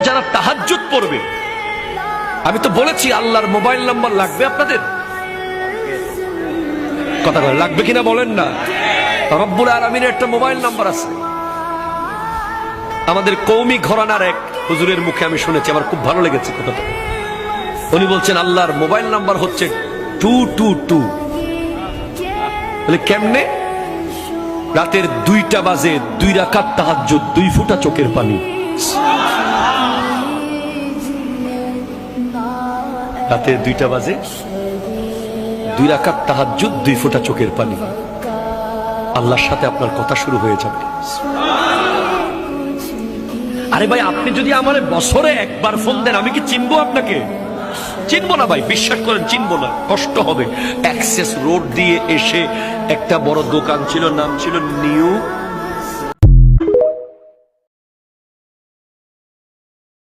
যারা তাহাজ্জুদ পড়বে, আমি তো বলেছি আল্লাহর মোবাইল নাম্বার লাগবে আপনাদের, কথা বলেন লাগবে কিনা বলেন না। রব্বুল আলামিনের একটা মোবাইল নাম্বার আছে। আমাদের কওমি ঘরানার এক হুজুরের মুখে আমি শুনেছি, আমার খুব ভালো লেগেছে কথাটা। উনি বলছেন আল্লাহর মোবাইল নাম্বার হচ্ছে 222। কেমনে? রাতের 2টা বাজে 2 রাকাত তাহাজ্জুদ, 2 ফোঁটা চোখের পানি। রাতের 2টা বাজে 2 রাকাত তাহাজ্জুদ, 2 ফোঁটা চোখের পানি। আল্লাহর সাথে আপনার কথা শুরু হয়ে যাবে। আরে ভাই, আপনি যদি আমার বছরে একবার ফোন দেন, আমি কি চিনবো আপনাকে? চিনবো না ভাই, বিশ্বাস করেন চিনবো না, কষ্ট হবে। অ্যাক্সেস রোড দিয়ে এসে একটা বড় দোকান ছিল, নাম ছিল নিউ